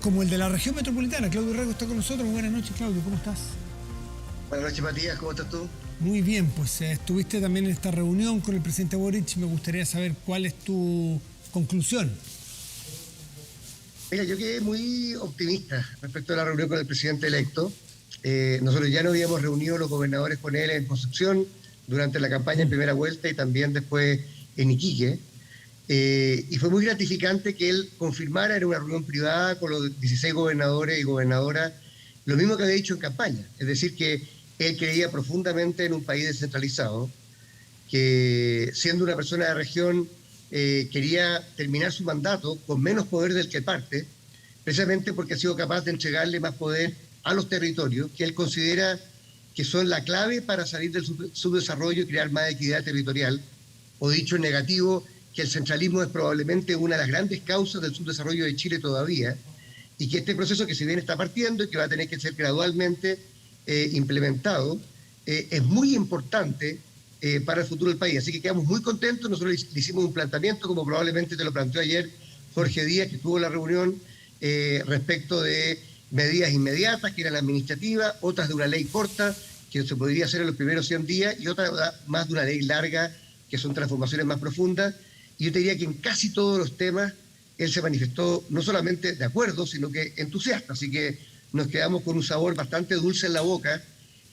como el de la región metropolitana. Claudio Rego está con nosotros. Muy buenas noches, Claudio, ¿cómo estás? Buenas noches, Matías, ¿cómo estás tú? Muy bien, pues estuviste también en esta reunión con el presidente Boric. Me gustaría saber cuál es tu conclusión. Mira, yo quedé muy optimista respecto a la reunión con el presidente electo. Nosotros ya nos habíamos reunido los gobernadores con él en Concepción durante la campaña en primera vuelta y también después en Iquique. Y fue muy gratificante que él confirmara en una reunión privada con los 16 gobernadores y gobernadoras lo mismo que había dicho en campaña. Es decir, que él creía profundamente en un país descentralizado, que siendo una persona de región quería terminar su mandato con menos poder del que parte, precisamente porque ha sido capaz de entregarle más poder a los territorios, que él considera que son la clave para salir del subdesarrollo y crear más equidad territorial, o dicho en negativo, que el centralismo es probablemente una de las grandes causas del subdesarrollo de Chile todavía, y que este proceso que si bien está partiendo y que va a tener que ser gradualmente implementado, es muy importante para el futuro del país. Así que quedamos muy contentos. Nosotros le hicimos un planteamiento, como probablemente te lo planteó ayer Jorge Díaz, que tuvo la reunión, respecto de medidas inmediatas, que eran administrativas, otras de una ley corta, que se podría hacer en los primeros 100 días, y otras más de una ley larga, que son transformaciones más profundas. Y yo te diría que en casi todos los temas él se manifestó no solamente de acuerdo, sino que entusiasta. Así que nos quedamos con un sabor bastante dulce en la boca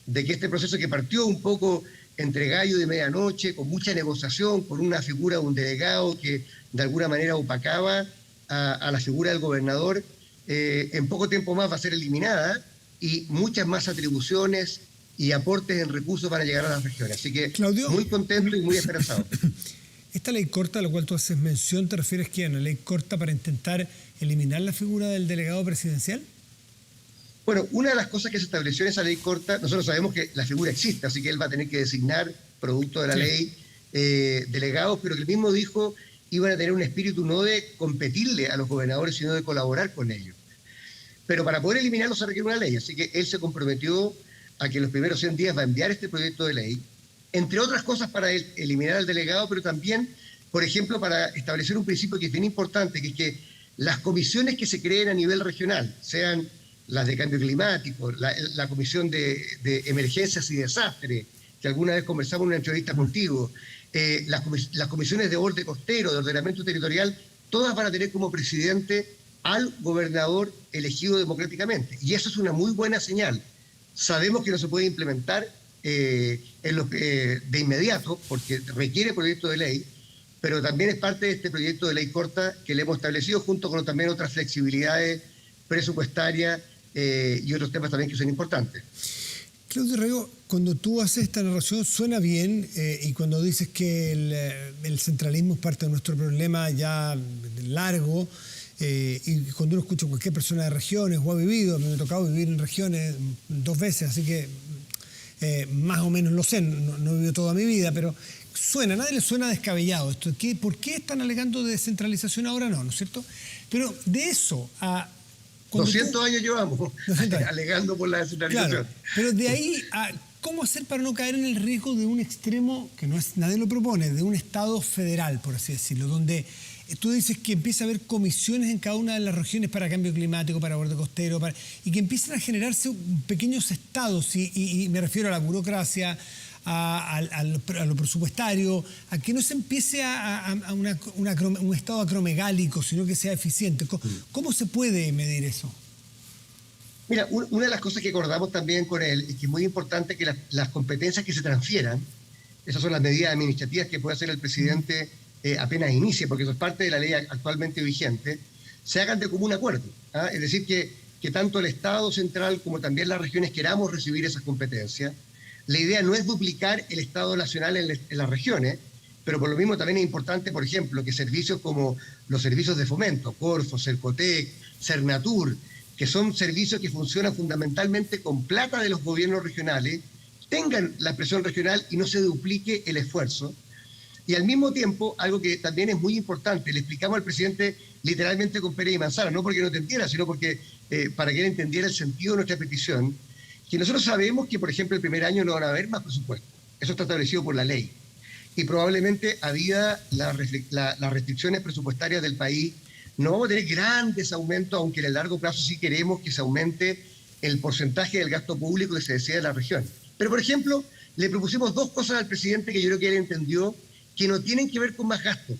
de que este proceso que partió un poco entre gallo de medianoche, con mucha negociación, con una figura de un delegado que de alguna manera opacaba a la figura del gobernador, en poco tiempo más va a ser eliminada y muchas más atribuciones y aportes en recursos van a llegar a las regiones. Así que Claudio, muy contento y muy esperanzado. Esta ley corta a la cual tú haces mención, ¿te refieres que a una ley corta para intentar eliminar la figura del delegado presidencial? Bueno, una de las cosas que se estableció en esa ley corta, nosotros sabemos que la figura existe, así que él va a tener que designar, producto de la ley, delegados, pero que él mismo dijo iban a tener un espíritu no de competirle a los gobernadores, sino de colaborar con ellos. Pero para poder eliminarlo se requiere una ley, así que él se comprometió a que en los primeros 100 días va a enviar este proyecto de ley, entre otras cosas para eliminar al delegado, pero también, por ejemplo, para establecer un principio que es bien importante, que es que las comisiones que se creen a nivel regional, sean las de cambio climático, la comisión de emergencias y desastres, que alguna vez conversamos en una entrevista contigo, las comisiones de borde costero, de ordenamiento territorial, todas van a tener como presidente al gobernador elegido democráticamente. Y eso es una muy buena señal. Sabemos que no se puede implementar de inmediato, porque requiere proyecto de ley, pero también es parte de este proyecto de ley corta que le hemos establecido, junto con también otras flexibilidades presupuestarias y otros temas también que son importantes. Claudio Rego, cuando tú haces esta narración suena bien, y cuando dices que el centralismo es parte de nuestro problema ya largo, y cuando uno escucha a cualquier persona de regiones o ha vivido, a mí me ha tocado vivir en regiones 2 veces, así que más o menos lo sé, no he vivido toda mi vida, pero a nadie le suena descabellado esto. ¿Por qué están alegando de descentralización ahora? No es cierto? Pero de eso a... 200 años llevamos alegando por la descentralización. Claro, pero de ahí a cómo hacer para no caer en el riesgo de un extremo, que nadie lo propone, de un Estado federal, por así decirlo, donde tú dices que empieza a haber comisiones en cada una de las regiones para cambio climático, para borde costero, y que empiezan a generarse pequeños estados, y me refiero a la burocracia, a lo presupuestario, a que no se empiece a un estado acromegálico, sino que sea eficiente. ¿Cómo se puede medir eso? Mira, una de las cosas que acordamos también con él es que es muy importante que las competencias que se transfieran, esas son las medidas administrativas que puede hacer el presidente apenas inicie, porque eso es parte de la ley actualmente vigente, se hagan de común acuerdo. Es decir, que tanto el Estado central como también las regiones queramos recibir esas competencias. La idea no es duplicar el Estado nacional en las regiones, pero por lo mismo también es importante, por ejemplo, que servicios como los servicios de fomento, Corfo, Cercotec, Cernatur, que son servicios que funcionan fundamentalmente con plata de los gobiernos regionales, tengan la presión regional y no se duplique el esfuerzo. Y al mismo tiempo, algo que también es muy importante, le explicamos al presidente literalmente con pera y manzana, no porque no entendiera, sino porque para que él entendiera el sentido de nuestra petición, que nosotros sabemos que, por ejemplo, el primer año no van a haber más presupuesto. Eso está establecido por la ley. Y probablemente, habida las restricciones presupuestarias del país no vamos a tener grandes aumentos, aunque en el largo plazo sí queremos que se aumente el porcentaje del gasto público que se decide en la región. Pero, por ejemplo, le propusimos dos cosas al presidente que yo creo que él entendió que no tienen que ver con más gasto,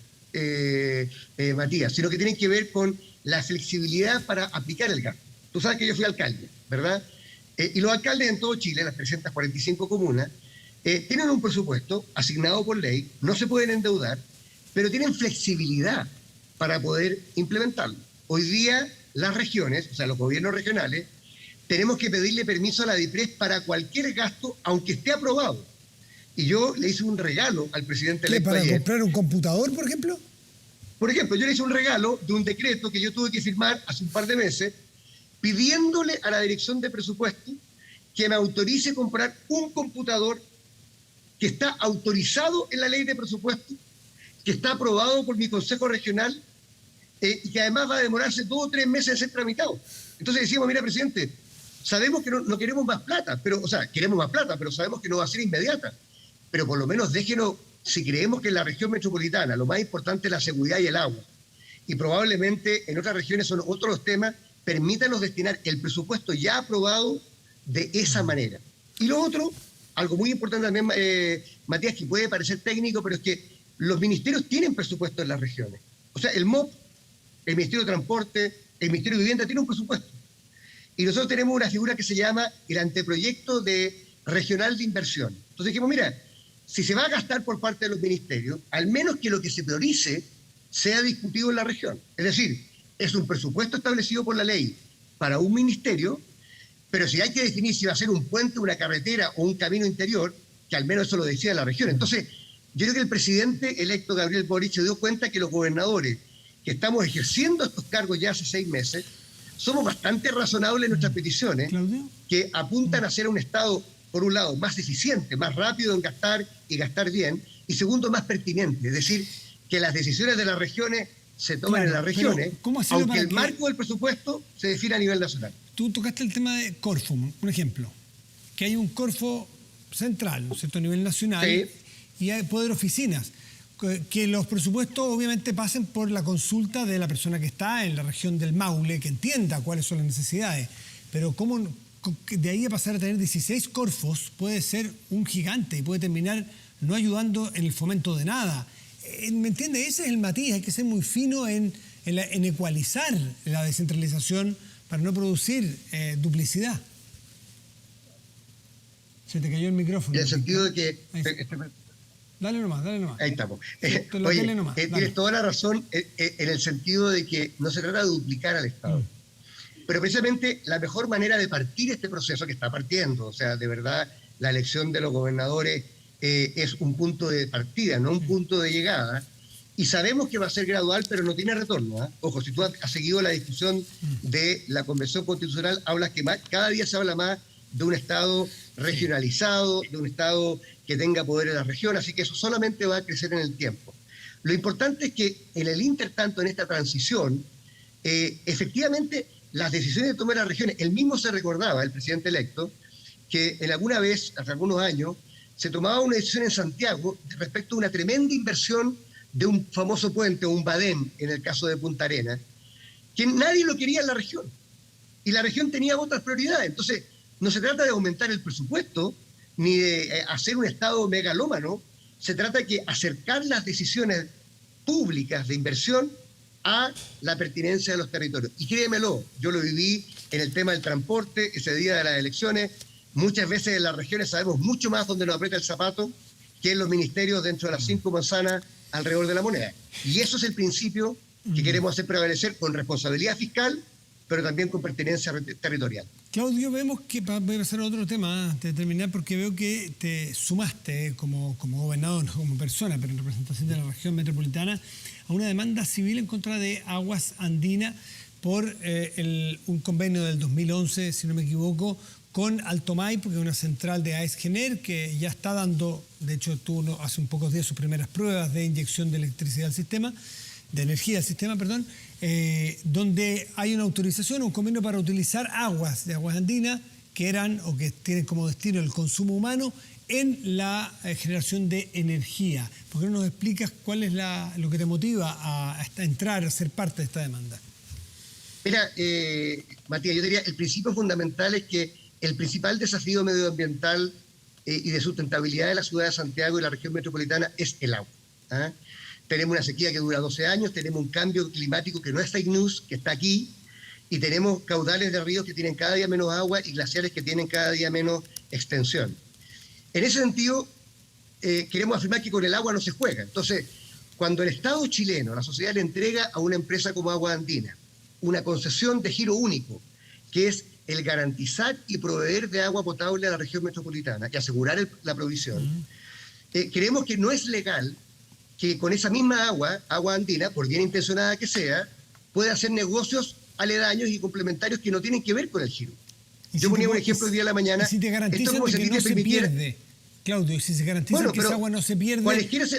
Matías, sino que tienen que ver con la flexibilidad para aplicar el gasto. Tú sabes que yo fui alcalde, ¿verdad? Y los alcaldes en todo Chile, las 345 comunas, tienen un presupuesto asignado por ley, no se pueden endeudar, pero tienen flexibilidad para poder implementarlo. Hoy día las regiones, o sea, los gobiernos regionales, tenemos que pedirle permiso a la DIPRES para cualquier gasto, aunque esté aprobado. Y yo le hice un regalo al presidente electo ¿Para ayer. comprar un computador, por ejemplo? Por ejemplo, yo le hice un regalo de un decreto que yo tuve que firmar hace un par de meses, pidiéndole a la Dirección de Presupuesto que me autorice comprar un computador que está autorizado en la ley de presupuesto, que está aprobado por mi Consejo Regional y que además va a demorarse 2 o 3 meses en ser tramitado. Entonces decimos, mira, presidente, sabemos que no queremos más plata, pero, o sea, queremos más plata, pero sabemos que no va a ser inmediata. Pero por lo menos déjenos, si creemos que en la región metropolitana lo más importante es la seguridad y el agua, y probablemente en otras regiones son otros los temas, permítanos destinar el presupuesto ya aprobado de esa manera. Y lo otro, algo muy importante también, Matías, que puede parecer técnico, pero es que los ministerios tienen presupuesto en las regiones. O sea, el MOP, el Ministerio de Transporte, el Ministerio de Vivienda tiene un presupuesto. Y nosotros tenemos una figura que se llama el anteproyecto regional de inversión. Entonces dijimos, mira, si se va a gastar por parte de los ministerios, al menos que lo que se priorice sea discutido en la región. Es decir, es un presupuesto establecido por la ley para un ministerio, pero si hay que definir si va a ser un puente, una carretera o un camino interior, que al menos eso lo decida la región. Entonces, yo creo que el presidente electo Gabriel Boric se dio cuenta que los gobernadores que estamos ejerciendo estos cargos ya hace 6 meses, somos bastante razonables en nuestras peticiones, Claudio, que apuntan a ser un Estado, por un lado, más eficiente, más rápido en gastar y gastar bien, y segundo, más pertinente. Es decir, que las decisiones de las regiones se toman en las regiones, aunque el marco del presupuesto se define a nivel nacional. Tú tocaste el tema de Corfo, un ejemplo, que hay un Corfo central, ¿no es cierto?, a nivel nacional, sí, y hay poder oficinas, que los presupuestos obviamente pasen por la consulta de la persona que está en la región del Maule, que entienda cuáles son las necesidades, pero cómo de ahí a pasar a tener 16 Corfos puede ser un gigante y puede terminar no ayudando en el fomento de nada. ¿Me entiende? Ese es el matiz, hay que ser muy fino en ecualizar la descentralización para no producir duplicidad. Se te cayó el micrófono. En el sentido de que... Dale nomás. Ahí estamos. Oye, tienes toda la razón en el sentido de que no se trata de duplicar al Estado. Pero precisamente la mejor manera de partir este proceso que está partiendo, o sea, de verdad, la elección de los gobernadores es un punto de partida, no un punto de llegada. Y sabemos que va a ser gradual, pero no tiene retorno, ¿eh? Ojo, si tú has seguido la discusión de la Convención Constitucional, hablas que cada día se habla más de un Estado regionalizado, de un Estado que tenga poder en la región, así que eso solamente va a crecer en el tiempo. Lo importante es que en el intertanto, en esta transición, efectivamente las decisiones de tomar las regiones, él mismo se recordaba, el presidente electo, que en alguna vez, hace algunos años, se tomaba una decisión en Santiago respecto a una tremenda inversión de un famoso puente, o un badén, en el caso de Punta Arenas, que nadie lo quería en la región. Y la región tenía otras prioridades. Entonces, no se trata de aumentar el presupuesto, ni de hacer un Estado megalómano, se trata de acercar las decisiones públicas de inversión a la pertinencia de los territorios. Y créemelo, yo lo viví en el tema del transporte, ese día de las elecciones. Muchas veces en las regiones sabemos mucho más dónde nos aprieta el zapato que en los ministerios dentro de las 5 manzanas alrededor de la moneda. Y eso es el principio que queremos hacer prevalecer con responsabilidad fiscal, pero también con pertinencia territorial. Claudio, vemos que, voy a pasar a otro tema antes de terminar, porque veo que te sumaste como gobernador, no como persona, pero en representación de la región metropolitana, a una demanda civil en contra de Aguas Andina por un convenio del 2011, si no me equivoco, con Alto Maipo, que es una central de AES Gener, que ya está dando, de hecho tuvo hace un pocos días sus primeras pruebas de inyección de electricidad al sistema, de energía al sistema, perdón, donde hay una autorización, un convenio para utilizar aguas de Aguas Andinas que eran o que tienen como destino el consumo humano en la generación de energía. ¿Por qué no nos explicas cuál es lo que te motiva a entrar, a ser parte de esta demanda? Mira, Matías, yo diría, el principio fundamental es que el principal desafío medioambiental y de sustentabilidad de la ciudad de Santiago y la región metropolitana es el agua. ¿Ah? Tenemos una sequía que dura 12 años, tenemos un cambio climático que no es fake news, que está aquí, y tenemos caudales de ríos que tienen cada día menos agua y glaciares que tienen cada día menos extensión. En ese sentido, queremos afirmar que con el agua no se juega. Entonces, cuando el Estado chileno, la sociedad, le entrega a una empresa como Agua Andina una concesión de giro único, que es el garantizar y proveer de agua potable a la región metropolitana y asegurar la provisión, creemos que no es legal que con esa misma agua andina, por bien intencionada que sea, pueda hacer negocios aledaños y complementarios que no tienen que ver con el giro. Yo ponía un ejemplo el día de la mañana. Si te garantizan que no se pierde, Claudio, y si se garantiza que esa agua no se pierde...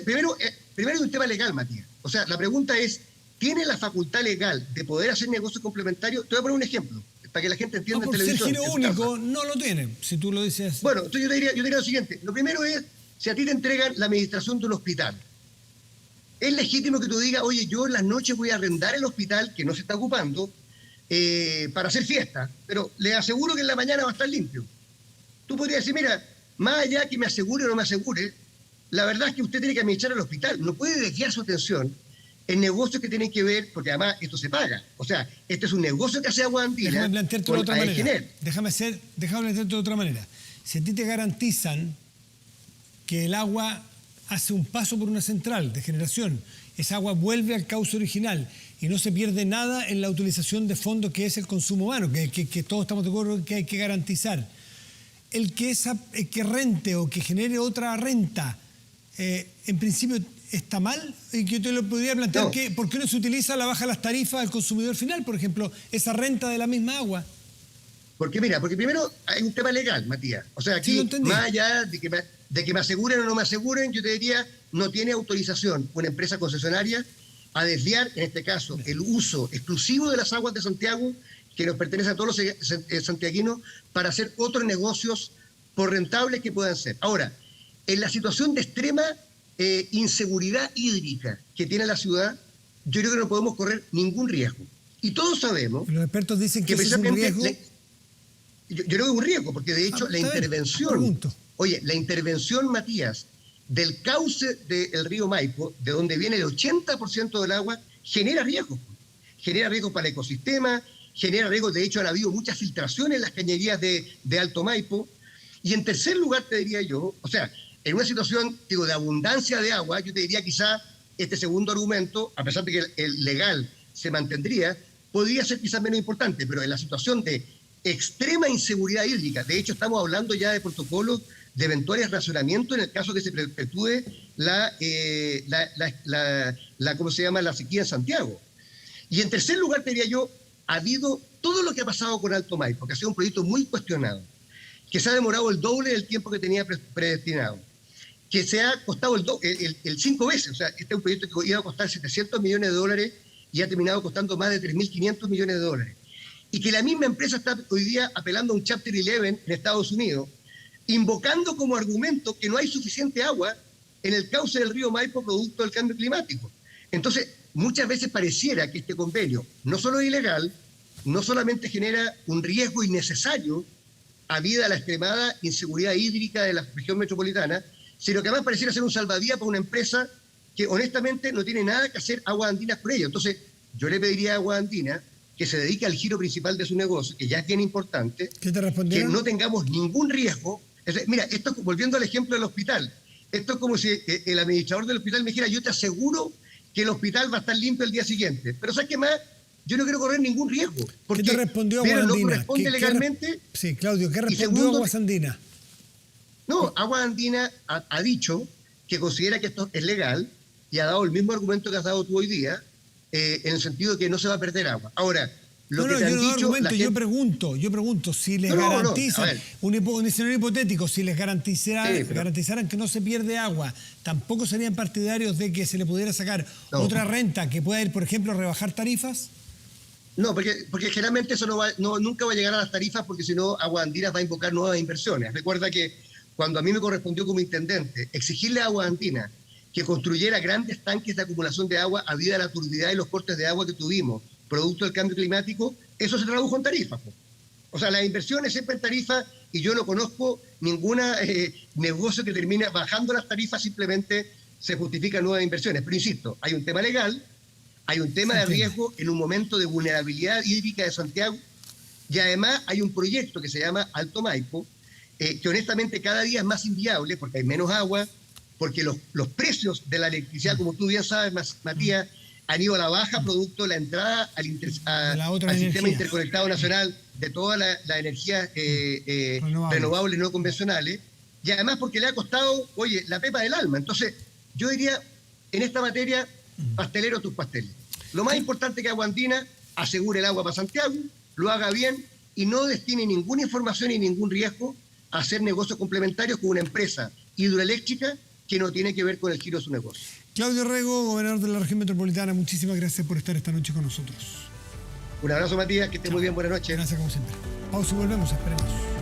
Primero es un tema legal, Matías. O sea, la pregunta es, ¿tiene la facultad legal de poder hacer negocios complementarios? Te voy a poner un ejemplo, para que la gente entienda en televisión. El giro único no lo tiene, si tú lo dices. Bueno, entonces yo diría lo siguiente. Lo primero es, si a ti te entregan la administración de un hospital, es legítimo que tú digas, oye, yo en las noches voy a arrendar el hospital que no se está ocupando para hacer fiesta, pero le aseguro que en la mañana va a estar limpio. Tú podrías decir, mira, más allá que me asegure o no me asegure, la verdad es que usted tiene que administrar el hospital. No puede desviar su atención en negocios que tienen que ver, porque además esto se paga. O sea, este es un negocio que hace Agua Andina. Déjame planteártelo de otra manera. Déjame planteártelo de otra manera. Si a ti te garantizan que el agua hace un paso por una central de generación, esa agua vuelve al cauce original y no se pierde nada en la utilización de fondos que es el consumo humano, que todos estamos de acuerdo que hay que garantizar. El que rente o que genere otra renta, en principio está mal, y que yo te lo podría plantear, no. ¿Por qué no se utiliza la baja de las tarifas al consumidor final, por ejemplo, esa renta de la misma agua? Porque primero hay un tema legal, Matías. O sea, aquí, más allá de que me aseguren o no me aseguren, yo te diría, no tiene autorización una empresa concesionaria a desviar, en este caso, el uso exclusivo de las aguas de Santiago, que nos pertenece a todos los santiaguinos, para hacer otros negocios por rentables que puedan ser. Ahora, en la situación de extrema inseguridad hídrica que tiene la ciudad, yo creo que no podemos correr ningún riesgo. Y todos sabemos... Los expertos dicen que es un riesgo. Yo creo que es un riesgo, porque de hecho la intervención, Matías, del cauce del río Maipo, de donde viene el 80% del agua, genera riesgos. Genera riesgos para el ecosistema, genera riesgos, de hecho han habido muchas filtraciones en las cañerías de Alto Maipo. Y en tercer lugar te diría yo, o sea, en una situación, de abundancia de agua, yo te diría quizá este segundo argumento, a pesar de que el legal se mantendría, podría ser quizás menos importante, pero en la situación de extrema inseguridad hídrica, de hecho estamos hablando ya de protocolos de eventuales racionamientos en el caso que se perpetúe la sequía en Santiago. Y en tercer lugar, te diría yo, ha habido todo lo que ha pasado con Alto Maipo, que ha sido un proyecto muy cuestionado, que se ha demorado el doble del tiempo que tenía predestinado, que se ha costado el 5 veces. O sea, este es un proyecto que iba a costar $700 millones y ha terminado costando más de 3.500 millones de dólares. Y que la misma empresa está hoy día apelando a un Chapter 11 en Estados Unidos, invocando como argumento que no hay suficiente agua en el cauce del río Maipo producto del cambio climático. Entonces, muchas veces pareciera que este convenio no solo es ilegal, no solamente genera un riesgo innecesario a la extremada inseguridad hídrica de la región metropolitana, sino que además pareciera ser un salvavidas para una empresa que honestamente no tiene nada que hacer Aguas Andinas por ello. Entonces, yo le pediría a Aguas Andinas que se dedique al giro principal de su negocio, que ya es bien importante, ¿qué te respondieron? Que no tengamos ningún riesgo. Mira, esto, volviendo al ejemplo del hospital, esto es como si el administrador del hospital me dijera, yo te aseguro que el hospital va a estar limpio el día siguiente. Pero ¿sabes qué más? Yo no quiero correr ningún riesgo. Porque, ¿qué te respondió Aguas Andinas? Lo corresponde legalmente. Sí, Claudio, ¿qué respondió Aguas Andinas? No, Aguas Andinas ha dicho que considera que esto es legal y ha dado el mismo argumento que has dado tú hoy día, en el sentido de que no se va a perder agua. Ahora, lo que te han dicho... Yo pregunto, si les garantizan, un escenario hipotético, si les garantizaran que no se pierde agua, ¿tampoco serían partidarios de que se le pudiera sacar otra renta que pueda ir, por ejemplo, a rebajar tarifas? No, porque generalmente eso nunca va a llegar a las tarifas, porque si no, Aguas Andinas va a invocar nuevas inversiones. Recuerda que cuando a mí me correspondió como intendente exigirle a Aguas Andinas que construyera grandes tanques de acumulación de agua a medida de la turbidez y los cortes de agua que tuvimos, producto del cambio climático, eso se tradujo en tarifas. O sea, las inversiones siempre en tarifas, y yo no conozco ningún negocio que termine bajando las tarifas, simplemente se justifican nuevas inversiones. Pero insisto, hay un tema legal, hay un tema de riesgo en un momento de vulnerabilidad hídrica de Santiago, y además hay un proyecto que se llama Alto Maipo, que honestamente cada día es más inviable porque hay menos agua, porque los precios de la electricidad, como tú bien sabes, Matías, han ido a la baja producto de la entrada al sistema interconectado nacional de todas las energías renovables no convencionales, y además porque le ha costado, oye, la pepa del alma. Entonces, yo diría, en esta materia, pastelero tus pasteles. Lo más importante es que Aguas Andinas asegure el agua para Santiago, lo haga bien y no destine ninguna información y ningún riesgo a hacer negocios complementarios con una empresa hidroeléctrica que no tiene que ver con el giro de su negocio. Claudio Rego, gobernador de la región metropolitana, muchísimas gracias por estar esta noche con nosotros. Un abrazo, Matías, que esté muy bien, buenas noches. Gracias como siempre. Pausa y volvemos, esperemos.